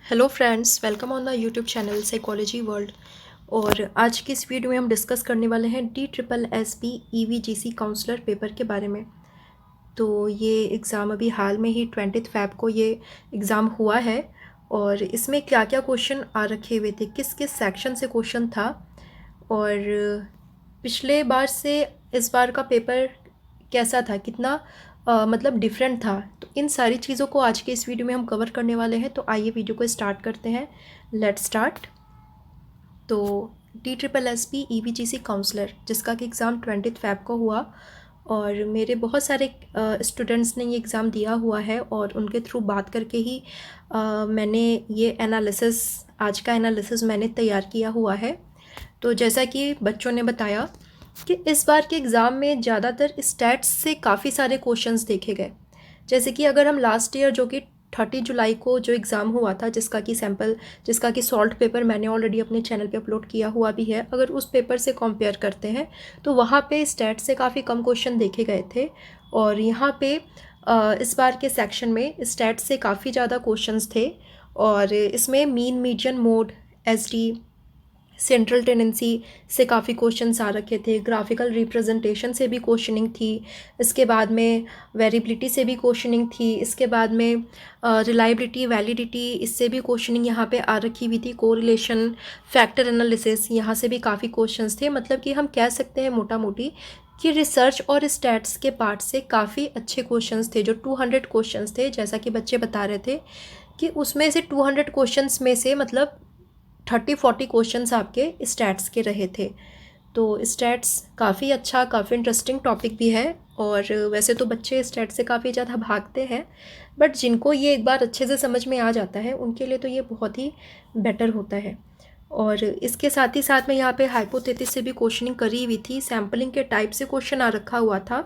Hello friends, welcome on the YouTube channel psychology world. और आज की इस वीडियो में हम डिस्कस करने वाले हैं DSSB EVGC काउंसलर पेपर के बारे में। तो ये एग्ज़ाम अभी हाल में ही 20 फ़रवरी को ये एग्ज़ाम हुआ है और इसमें क्या क्या क्वेश्चन आ रखे हुए थे, किस किस सेक्शन से क्वेश्चन था और पिछले बार से इस बार का पेपर कैसा था, कितना मतलब डिफरेंट था। तो इन सारी चीज़ों को आज के इस वीडियो में हम कवर करने वाले हैं। तो आइए वीडियो को स्टार्ट करते हैं। Let's start. तो DSSB EVGC काउंसलर जिसका कि एग्ज़ाम 20 फ़रवरी को हुआ और मेरे बहुत सारे स्टूडेंट्स ने ये एग्ज़ाम दिया हुआ है और उनके थ्रू बात करके ही मैंने ये एनालिसिस, आज का एनालिसिस मैंने तैयार किया हुआ है। तो जैसा कि बच्चों ने बताया कि इस बार के एग्ज़ाम में ज़्यादातर स्टैट्स से काफ़ी सारे क्वेश्चंस देखे गए। जैसे कि अगर हम लास्ट ईयर जो कि 30 जुलाई को जो एग्ज़ाम हुआ था, जिसका कि सॉल्ट पेपर मैंने ऑलरेडी अपने चैनल पे अपलोड किया हुआ भी है, अगर उस पेपर से कंपेयर करते हैं तो वहाँ पे स्टैट्स से काफ़ी कम क्वेश्चन देखे गए थे। और यहाँ पे इस बार के सेक्शन में स्टैट्स से काफ़ी ज़्यादा क्वेश्चंस थे और इसमें mean, median, mode, SD, central tendency से काफ़ी क्वेश्चंस आ रखे थे। ग्राफिकल रिप्रेजेंटेशन से भी क्वेश्चनिंग थी। इसके बाद में वेरिएबिलिटी से भी क्वेश्चनिंग थी। इसके बाद में रिलायबिलिटी, वैलिडिटी, इससे भी क्वेश्चनिंग यहाँ पे आ रखी हुई थी। कोरिलेशन, फैक्टर एनालिसिस, यहाँ से भी काफ़ी क्वेश्चंस थे। मतलब कि हम कह सकते हैं मोटा मोटी कि रिसर्च और स्टैट्स के पार्ट से काफ़ी अच्छे क्वेश्चंस थे। जो 200 क्वेश्चंस थे, जैसा कि बच्चे बता रहे थे कि उसमें से 200 क्वेश्चंस में से मतलब 30-40 क्वेश्चंस आपके स्टैट्स के रहे थे। तो स्टैट्स काफ़ी अच्छा, काफ़ी इंटरेस्टिंग टॉपिक भी है और वैसे तो बच्चे स्टैट से काफ़ी ज़्यादा भागते हैं, बट जिनको ये एक बार अच्छे से समझ में आ जाता है उनके लिए तो ये बहुत ही बेटर होता है। और इसके साथ ही साथ में यहाँ पे हाइपोथेसिस से भी क्वेश्चनिंग करी हुई थी। सैम्पलिंग के टाइप से क्वेश्चन आ रखा हुआ था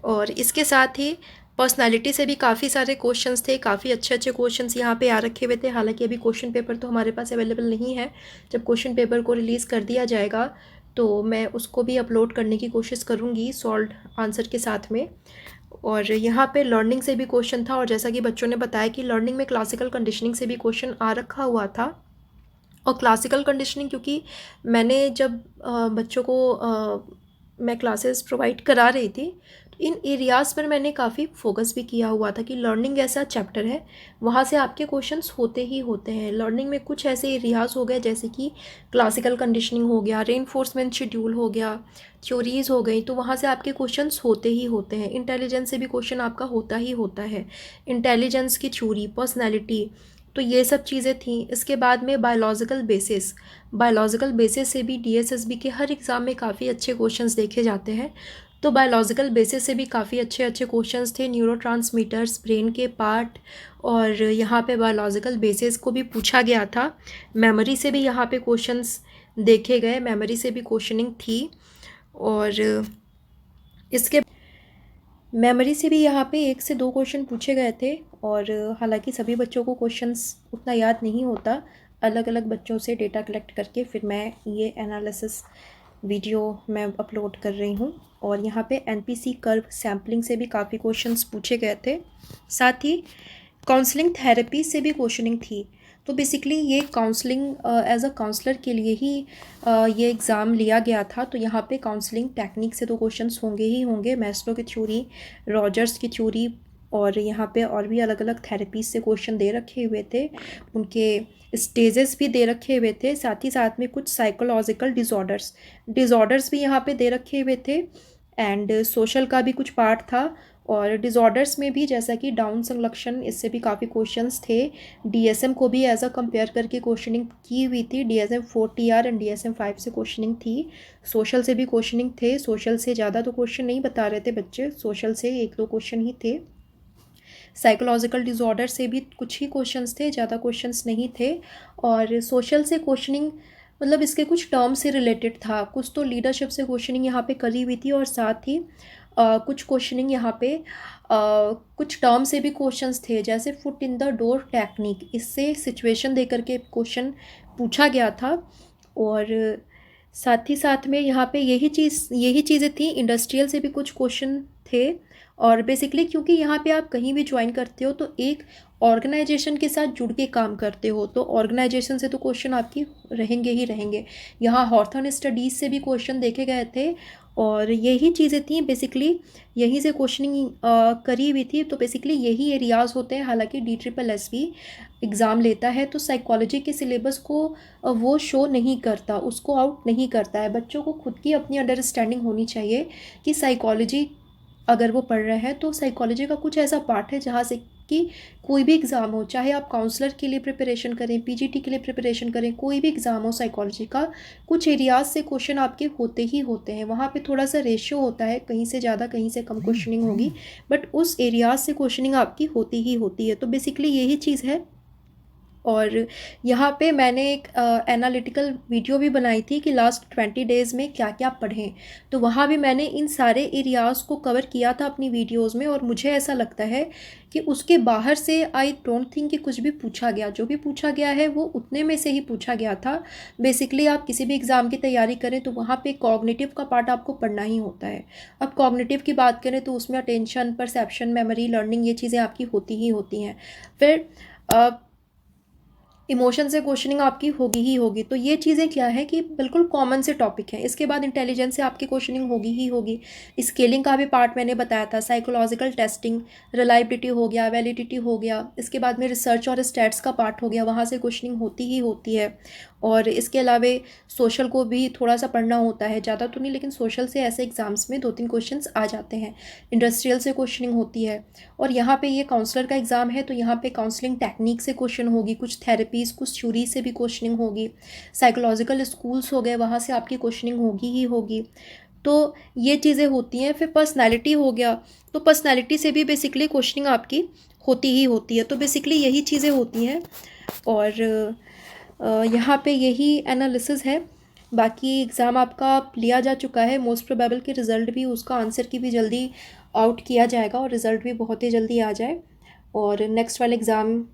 और इसके साथ ही पर्सनालिटी से भी काफ़ी सारे क्वेश्चंस थे। काफ़ी अच्छे अच्छे क्वेश्चंस यहाँ पे आ रखे हुए थे। हालांकि अभी क्वेश्चन पेपर तो हमारे पास अवेलेबल नहीं है। जब क्वेश्चन पेपर को रिलीज़ कर दिया जाएगा तो मैं उसको भी अपलोड करने की कोशिश करूँगी सॉल्व आंसर के साथ में। और यहाँ पे लर्निंग से भी क्वेश्चन था और जैसा कि बच्चों ने बताया कि लर्निंग में क्लासिकल कंडीशनिंग से भी क्वेश्चन आ रखा हुआ था। और क्लासिकल कंडीशनिंग क्योंकि मैंने जब बच्चों को मैं क्लासेस प्रोवाइड करा रही थी तो इन एरियाज़ पर मैंने काफ़ी फोकस भी किया हुआ था कि लर्निंग ऐसा चैप्टर है, वहाँ से आपके क्वेश्चंस होते ही होते हैं। लर्निंग में कुछ ऐसे एरियाज़ हो गए जैसे कि क्लासिकल कंडीशनिंग हो गया, रेनफोर्समेंट शेड्यूल हो गया, थ्योरीज़ हो गई, तो वहाँ से आपके क्वेश्चंस होते ही होते हैं। इंटेलिजेंस से भी क्वेश्चन आपका होता ही होता है। इंटेलिजेंस की थ्योरी, पर्सनैलिटी, तो ये सब चीज़ें थी। इसके बाद में बायोलॉजिकल बेसिस से भी DSSB के हर एग्ज़ाम में काफ़ी अच्छे क्वेश्चंस देखे जाते हैं। तो बायोलॉजिकल बेसिस से भी काफ़ी अच्छे अच्छे क्वेश्चंस थे। न्यूरोट्रांसमीटर्स, ब्रेन के पार्ट, और यहाँ पे बायोलॉजिकल बेसिस को भी पूछा गया था। मेमोरी से भी यहाँ पे क्वेश्चंस देखे गए, मेमोरी से भी क्वेश्चनिंग थी। और इसके मेमोरी से भी यहाँ पे 1 से 2 क्वेश्चन पूछे गए थे। और हालांकि सभी बच्चों को क्वेश्चंस उतना याद नहीं होता। अलग अलग बच्चों से डेटा कलेक्ट करके फिर मैं ये एनालिसिस वीडियो मैं अपलोड कर रही हूँ। और यहाँ पे NPC कर्व सैम्पलिंग से भी काफ़ी क्वेश्चंस पूछे गए थे। साथ ही काउंसलिंग थेरेपी से भी क्वेश्चनिंग थी। तो बेसिकली ये काउंसलिंग एज अ काउंसलर के लिए ही ये एग्ज़ाम लिया गया था। तो यहाँ पे काउंसलिंग टेक्निक से तो क्वेश्चंस होंगे ही होंगे। मैस्लो की थ्योरी, रॉजर्स की थ्योरी, और यहाँ पे और भी अलग अलग थेरेपीज से क्वेश्चन दे रखे हुए थे। उनके स्टेजेस भी दे रखे हुए थे। साथ ही साथ में कुछ साइकोलॉजिकल डिज़ॉर्डर्स भी यहाँ पे दे रखे हुए थे। एंड सोशल का भी कुछ पार्ट था। और डिज़ॉर्डर्स में भी जैसा कि डाउन संलक्षण, इससे भी काफ़ी क्वेश्चंस थे। DSM को भी एज अ कंपेयर करके क्वेश्चनिंग की हुई थी। DSM 4TR एंड DSM 5 से क्वेश्चनिंग थी। सोशल से भी क्वेश्चनिंग थे। सोशल से ज़्यादा तो क्वेश्चन नहीं बता रहे थे बच्चे, सोशल से 1-2 क्वेश्चन ही थे। साइकोलॉजिकल डिज़ॉर्डर से भी कुछ ही क्वेश्चंस थे, ज़्यादा क्वेश्चंस नहीं थे। और सोशल से क्वेश्चनिंग मतलब इसके कुछ टर्म से रिलेटेड था। कुछ तो लीडरशिप से क्वेश्चनिंग यहाँ पे करी हुई थी और साथ ही कुछ क्वेश्चनिंग यहाँ पे कुछ टर्म से भी क्वेश्चंस थे, जैसे foot in the door technique, इससे सिचुएशन दे करके क्वेश्चन पूछा गया था। और साथ ही साथ में यहाँ पे यही चीज़ें थी। इंडस्ट्रियल से भी कुछ क्वेश्चन थे। और बेसिकली क्योंकि यहाँ पे आप कहीं भी ज्वाइन करते हो तो एक ऑर्गेनाइजेशन के साथ जुड़ के काम करते हो, तो ऑर्गेनाइजेशन से तो क्वेश्चन आपकी रहेंगे ही रहेंगे। यहाँ हॉर्थन स्टडीज़ से भी क्वेश्चन देखे गए थे और यही चीज़ें थी बेसिकली, यहीं से क्वेश्चनिंग करी हुई थी। तो बेसिकली यही एरियाज़ होते हैं। हालांकि DSSS एग्ज़ाम लेता है तो साइकोलॉजी के सिलेबस को वो शो नहीं करता, उसको आउट नहीं करता है। बच्चों को खुद की अपनी अंडरस्टैंडिंग होनी चाहिए कि साइकोलॉजी अगर वो पढ़ रहे हैं तो साइकोलॉजी का कुछ ऐसा पार्ट है जहाँ से कि कोई भी एग्ज़ाम हो, चाहे आप काउंसलर के लिए प्रिपरेशन करें, PGT के लिए प्रिपरेशन करें, कोई भी एग्ज़ाम हो साइकोलॉजी का, कुछ एरियाज से क्वेश्चन आपके होते ही होते हैं। वहाँ पे थोड़ा सा रेशियो होता है, कहीं से ज़्यादा कहीं से कम क्वेश्चनिंग होगी, बट उस एरियाज से क्वेश्चनिंग आपकी होती ही होती है। तो बेसिकली यही चीज़ है। और यहाँ पे मैंने एक एनालिटिकल वीडियो भी बनाई थी कि लास्ट 20 डेज़ में क्या क्या पढ़ें। तो वहाँ भी मैंने इन सारे एरियाज़ को कवर किया था अपनी वीडियोज़ में, और मुझे ऐसा लगता है कि उसके बाहर से आई डोंट थिंक कि कुछ भी पूछा गया। जो भी पूछा गया है वो उतने में से ही पूछा गया था। बेसिकली आप किसी भी एग्ज़ाम की तैयारी करें तो वहाँ पे कॉग्निटिव का पार्ट आपको पढ़ना ही होता है। अब कॉग्निटिव की बात करें तो उसमें अटेंशन, परसेप्शन, मेमोरी, लर्निंग, ये चीज़ें आपकी होती ही होती हैं। फिर इमोशन से क्वेश्चनिंग आपकी होगी ही होगी। तो ये चीज़ें क्या है कि बिल्कुल कॉमन से टॉपिक हैं। इसके बाद इंटेलिजेंस से आपकी क्वेश्चनिंग होगी ही होगी। स्केलिंग का भी पार्ट मैंने बताया था, साइकोलॉजिकल टेस्टिंग, रिलायबिलिटी हो गया, वैलिडिटी हो गया। इसके बाद में रिसर्च और स्टैट्स का पार्ट हो गया, वहाँ से क्वेश्चनिंग होती ही होती है। और इसके अलावा सोशल को भी थोड़ा सा पढ़ना होता है, ज़्यादा तो नहीं, लेकिन सोशल से ऐसे एग्ज़ाम्स में 2-3 क्वेश्चंस आ जाते हैं। इंडस्ट्रियल से क्वेश्चनिंग होती है। और यहाँ पे ये काउंसलर का एग्ज़ाम है तो यहाँ पे काउंसलिंग टेक्निक से क्वेश्चन होगी, कुछ थेरेपीज़, कुछ थ्योरी से भी क्वेश्चनिंग होगी। साइकोलॉजिकल स्कूल्स हो गए, वहाँ से आपकी क्वेश्चनिंग होगी ही होगी। तो ये चीज़ें होती हैं। फिर पर्सनैलिटी हो गया, तो पर्सनैलिटी से भी बेसिकली क्वेश्चनिंग आपकी होती ही होती है। तो बेसिकली यही चीज़ें होती हैं। और यहाँ पे यही एनालिसिस है। बाकी एग्ज़ाम आपका लिया जा चुका है, मोस्ट प्रोबेबल कि रिज़ल्ट भी, उसका आंसर की भी जल्दी आउट किया जाएगा और रिज़ल्ट भी बहुत ही जल्दी आ जाए। और नेक्स्ट वाले एग्ज़ाम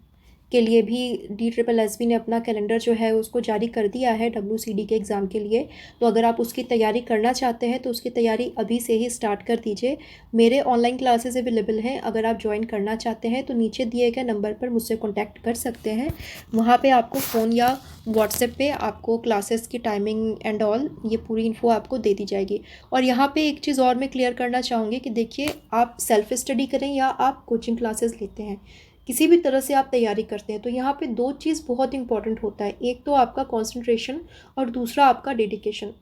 के लिए भी DSSS ने अपना कैलेंडर जो है उसको जारी कर दिया है WCD के एग्ज़ाम के लिए। तो अगर आप उसकी तैयारी करना चाहते हैं तो उसकी तैयारी अभी से ही स्टार्ट कर दीजिए। मेरे ऑनलाइन क्लासेस अवेलेबल हैं, अगर आप ज्वाइन करना चाहते हैं तो नीचे दिए गए नंबर पर मुझसे कॉन्टैक्ट कर सकते हैं। वहाँ पे आपको फ़ोन या व्हाट्सएप पे आपको क्लासेस की टाइमिंग एंड ऑल ये पूरी इन्फो आपको दे दी जाएगी। और यहाँ पे एक चीज़ और मैं क्लियर करना चाहूँगी कि देखिए, आप सेल्फ स्टडी करें या आप कोचिंग क्लासेस लेते हैं, किसी भी तरह से आप तैयारी करते हैं, तो यहाँ पे 2 चीज़ बहुत इंपॉर्टेंट होता है। एक तो आपका कंसंट्रेशन और दूसरा आपका डेडिकेशन।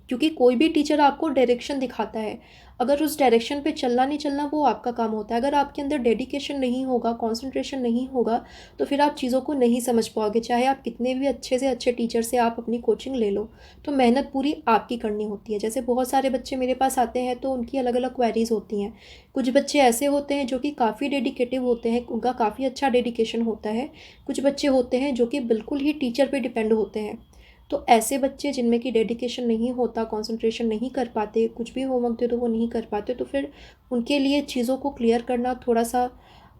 क्योंकि कोई भी टीचर आपको डायरेक्शन दिखाता है, अगर उस डायरेक्शन पे चलना नहीं चलना वो आपका काम होता है। अगर आपके अंदर डेडिकेशन नहीं होगा, कंसंट्रेशन नहीं होगा, तो फिर आप चीज़ों को नहीं समझ पाओगे। चाहे आप कितने भी अच्छे से अच्छे टीचर से आप अपनी कोचिंग ले लो, तो मेहनत पूरी आपकी करनी होती है। जैसे बहुत सारे बच्चे मेरे पास आते हैं तो उनकी अलग अलग क्वेरीज़ होती हैं। कुछ बच्चे ऐसे होते हैं जो कि काफ़ी डेडिकेटिव होते हैं, उनका काफ़ी अच्छा डेडिकेशन होता है। कुछ बच्चे होते हैं जो कि बिल्कुल ही टीचर पर डिपेंड होते हैं। तो ऐसे बच्चे जिनमें कि डेडिकेशन नहीं होता, कंसंट्रेशन नहीं कर पाते, कुछ भी होमवर्क दे दो वो नहीं कर पाते, तो फिर उनके लिए चीज़ों को क्लियर करना थोड़ा सा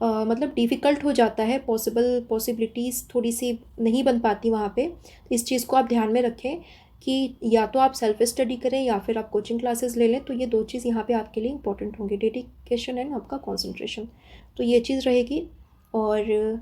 मतलब डिफ़िकल्ट हो जाता है। पॉसिबिलिटीज़ थोड़ी सी नहीं बन पाती वहाँ पे। तो इस चीज़ को आप ध्यान में रखें कि या तो आप सेल्फ स्टडी करें या फिर आप कोचिंग क्लासेस ले लें। तो ये 2 चीज़ यहाँ पे आपके लिए इंपॉर्टेंट होंगी, डेडिकेशन एंड आपका कंसंट्रेशन। तो ये चीज़ रहेगी। और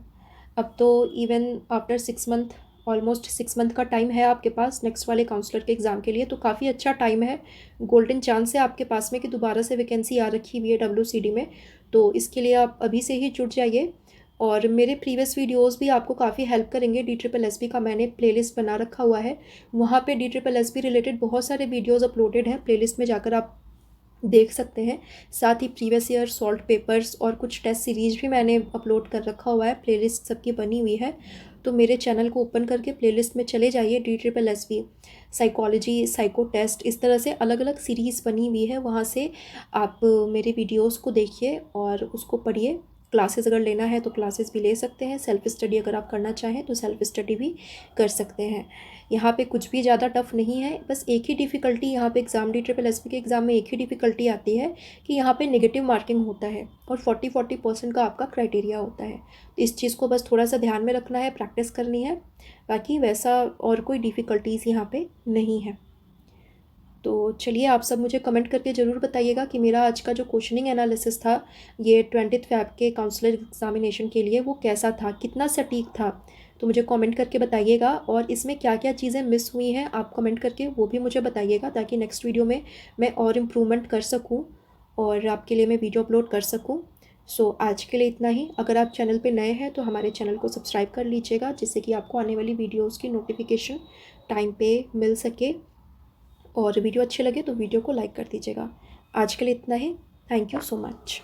अब तो even after 6 month, almost 6 month का टाइम है आपके पास नेक्स्ट वाले काउंसलर के एग्ज़ाम के लिए। तो काफ़ी अच्छा टाइम है, गोल्डन चांस है आपके पास में कि दोबारा से वैकेंसी आ रखी हुई है WCD में। तो इसके लिए आप अभी से ही जुट जाइए। और मेरे प्रीवियस वीडियोस भी आपको काफ़ी हेल्प करेंगे। DSSS का मैंने प्लेलिस्ट बना रखा हुआ है, वहाँ पे DSSS रिलेटेड बहुत सारे वीडियोस अपलोडेड हैं, प्लेलिस्ट में जाकर आप देख सकते हैं। साथ ही प्रीवियस ईयर सॉल्ट पेपर्स और कुछ टेस्ट सीरीज़ भी मैंने अपलोड कर रखा हुआ है, प्लेलिस्ट सबकी बनी हुई है। तो मेरे चैनल को ओपन करके प्लेलिस्ट में चले जाइए। DSSS साइकोलॉजी, साइको टेस्ट, इस तरह से अलग अलग सीरीज़ बनी हुई है, वहाँ से आप मेरे वीडियोस को देखिए और उसको पढ़िए। क्लासेस अगर लेना है तो क्लासेस भी ले सकते हैं, सेल्फ स्टडी अगर आप करना चाहें तो सेल्फ स्टडी भी कर सकते हैं। यहाँ पे कुछ भी ज़्यादा टफ नहीं है, बस एक ही डिफ़िकल्टी यहाँ पे एग्ज़ाम DSSS के एग्ज़ाम में एक ही डिफ़िकल्टी आती है कि यहाँ पे नेगेटिव मार्किंग होता है और 40% का आपका क्राइटेरिया होता है। तो इस चीज़ को बस थोड़ा सा ध्यान में रखना है, प्रैक्टिस करनी है, बाकी वैसा और कोई डिफ़िकल्टीज़ यहाँ पे नहीं है। तो चलिए आप सब मुझे कमेंट करके ज़रूर बताइएगा कि मेरा आज का जो क्वेश्चनिंग एनालिसिस था ये 20th फ़ैब के काउंसलर एग्ज़ामिनेशन के लिए वो कैसा था, कितना सटीक था। तो मुझे कमेंट करके बताइएगा, और इसमें क्या क्या चीज़ें मिस हुई हैं आप कमेंट करके वो भी मुझे बताइएगा, ताकि नेक्स्ट वीडियो में मैं और इम्प्रूवमेंट कर सकूँ और आपके लिए मैं वीडियो अपलोड कर सकूँ। सो आज के लिए इतना ही। अगर आप चैनल पे नए हैं तो हमारे चैनल को सब्सक्राइब कर लीजिएगा, जिससे कि आपको आने वाली वीडियोज़ की नोटिफिकेशन टाइम पे मिल सके, और वीडियो अच्छे लगे तो वीडियो को लाइक कर दीजिएगा। आज के लिए इतना ही। Thank you so much.